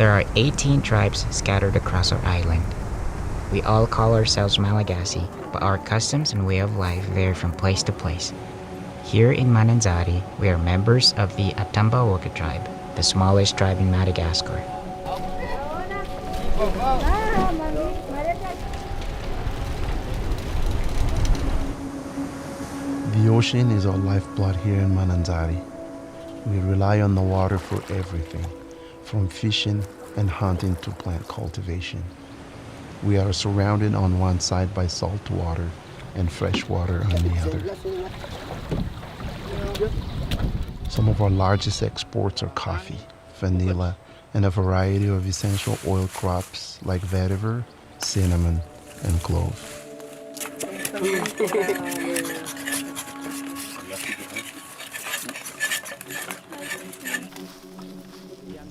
There are 18 tribes scattered across our island. We all call ourselves Malagasy, but our customs and way of life vary from place to place. Here in Mananzari, we are members of the Atambaoka tribe, the smallest tribe in Madagascar. The ocean is our lifeblood here in Mananzari. We rely on the water for everything, from fishing and hunting to plant cultivation. We are surrounded on one side by salt water and fresh water on the other. Some of our largest exports are coffee, vanilla, and a variety of essential oil crops like vetiver, cinnamon, and clove.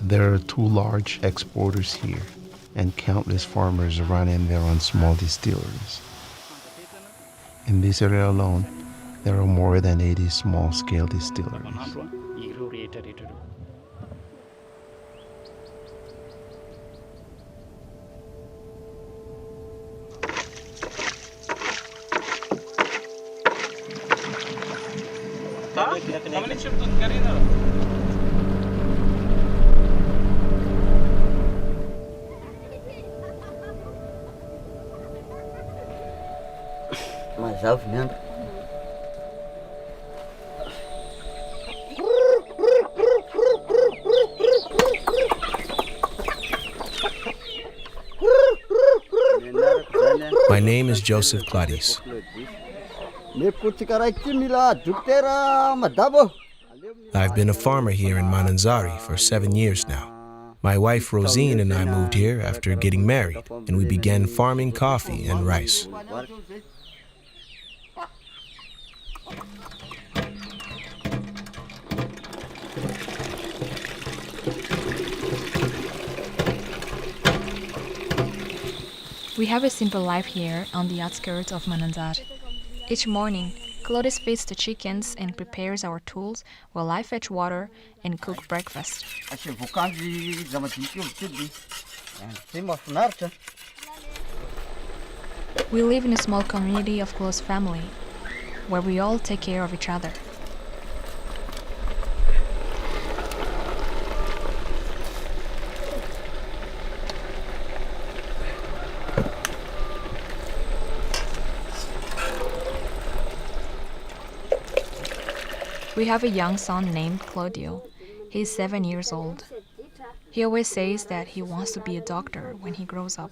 There are 2 large exporters here, and countless farmers running their own small distilleries. In this area alone, there are more than 80 small-scale distilleries. My name is Joseph Clarice. I've been a farmer here in Mananzari for 7 years now. My wife Rosine and I moved here after getting married, and we began farming coffee and rice. We have a simple life here on the outskirts of Mananzari. Each morning, Clove feeds the chickens and prepares our tools while I fetch water and cook breakfast. We live in a small community of close family, where we all take care of each other. We have a young son named Claudio. He's 7 years old. He always says that he wants to be a doctor when he grows up.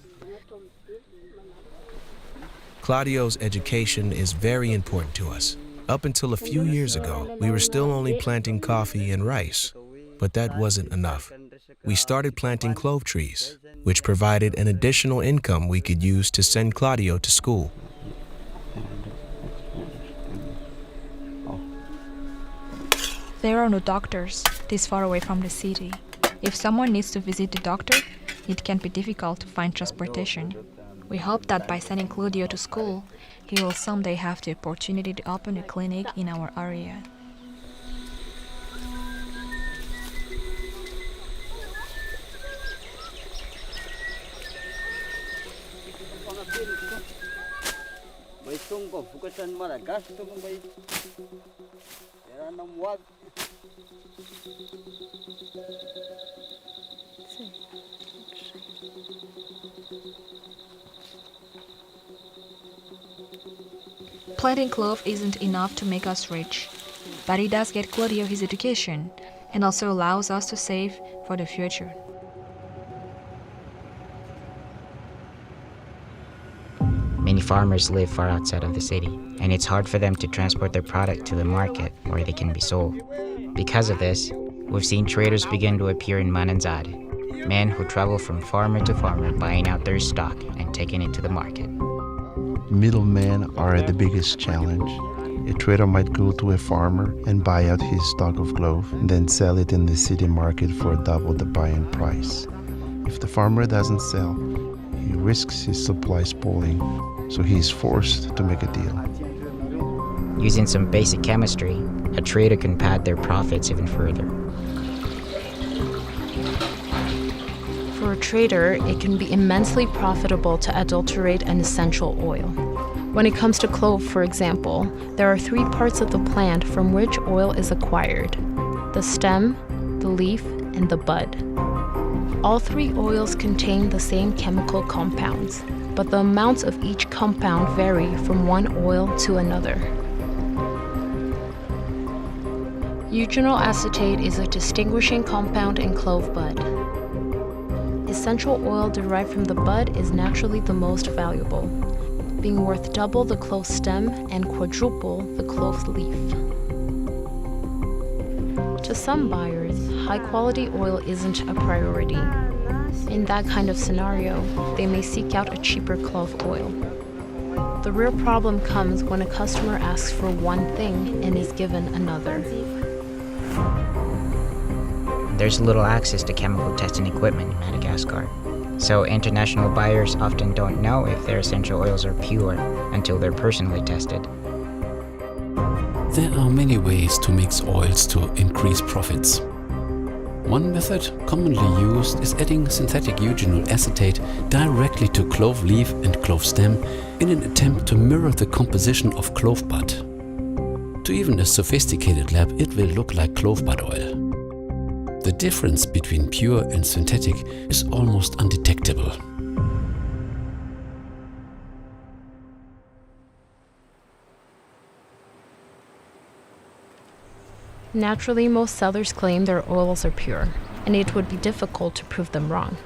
Claudio's education is very important to us. Up until a few years ago, we were still only planting coffee and rice, but that wasn't enough. We started planting clove trees, which provided an additional income we could use to send Claudio to school. There are no doctors this far away from the city. If someone needs to visit the doctor, it can be difficult to find transportation. We hope that by sending Claudio to school, he will someday have the opportunity to open a clinic in our area. Planting clove isn't enough to make us rich, but it does get Claudio his education and also allows us to save for the future. Many farmers live far outside of the city, and it's hard for them to transport their product to the market where they can be sold. Because of this, we've seen traders begin to appear in Mananzari, men who travel from farmer to farmer buying out their stock and taking it to the market. Middlemen are the biggest challenge. A trader might go to a farmer and buy out his stock of clove, and then sell it in the city market for double the buying price. If the farmer doesn't sell, he risks his supply spoiling, so he is forced to make a deal. Using some basic chemistry, a trader can pad their profits even further. For a trader, it can be immensely profitable to adulterate an essential oil. When it comes to clove, for example, there are 3 parts of the plant from which oil is acquired: the stem, the leaf, and the bud. All 3 oils contain the same chemical compounds, but the amounts of each compound vary from one oil to another. Eugenyl acetate is a distinguishing compound in clove bud. Essential oil derived from the bud is naturally the most valuable, being worth double the clove stem and quadruple the clove leaf. To some buyers, high-quality oil isn't a priority. In that kind of scenario, they may seek out a cheaper clove oil. The real problem comes when a customer asks for one thing and is given another. There's little access to chemical testing equipment in Madagascar, so international buyers often don't know if their essential oils are pure until they're personally tested. There are many ways to mix oils to increase profits. One method commonly used is adding synthetic eugenyl acetate directly to clove leaf and clove stem in an attempt to mirror the composition of clove bud. To even a sophisticated lab, it will look like clove bud oil. The difference between pure and synthetic is almost undetectable. Naturally, most sellers claim their oils are pure, and it would be difficult to prove them wrong.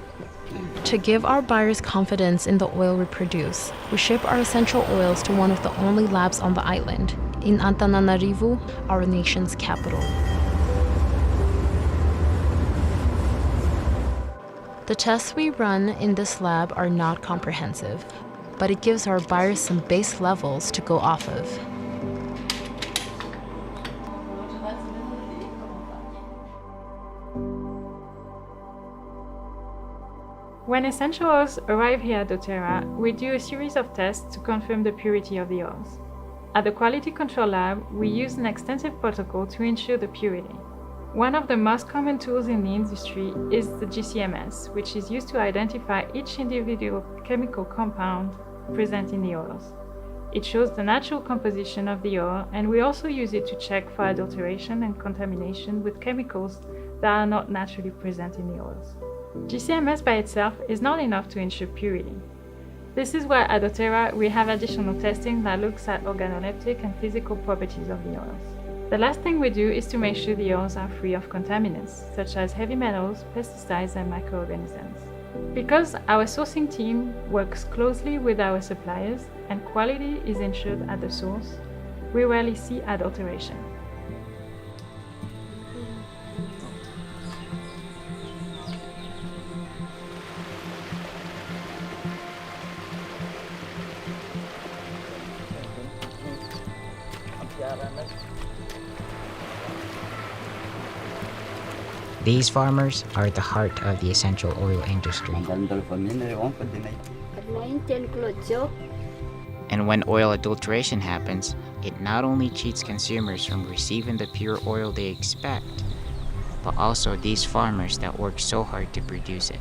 To give our buyers confidence in the oil we produce, we ship our essential oils to one of the only labs on the island, in Antananarivo, our nation's capital. The tests we run in this lab are not comprehensive, but it gives our buyers some base levels to go off of. When essential oils arrive here at doTERRA, we do a series of tests to confirm the purity of the oils. At the Quality Control Lab, we use an extensive protocol to ensure the purity. One of the most common tools in the industry is the GCMS, which is used to identify each individual chemical compound present in the oils. It shows the natural composition of the oil, and we also use it to check for adulteration and contamination with chemicals that are not naturally present in the oils. GCMS by itself is not enough to ensure purity. This is why at doTERRA we have additional testing that looks at organoleptic and physical properties of the oils. The last thing we do is to make sure the oils are free of contaminants, such as heavy metals, pesticides, and microorganisms. Because our sourcing team works closely with our suppliers and quality is ensured at the source, we rarely see adulteration. These farmers are at the heart of the essential oil industry. And when oil adulteration happens, it not only cheats consumers from receiving the pure oil they expect, but also these farmers that work so hard to produce it.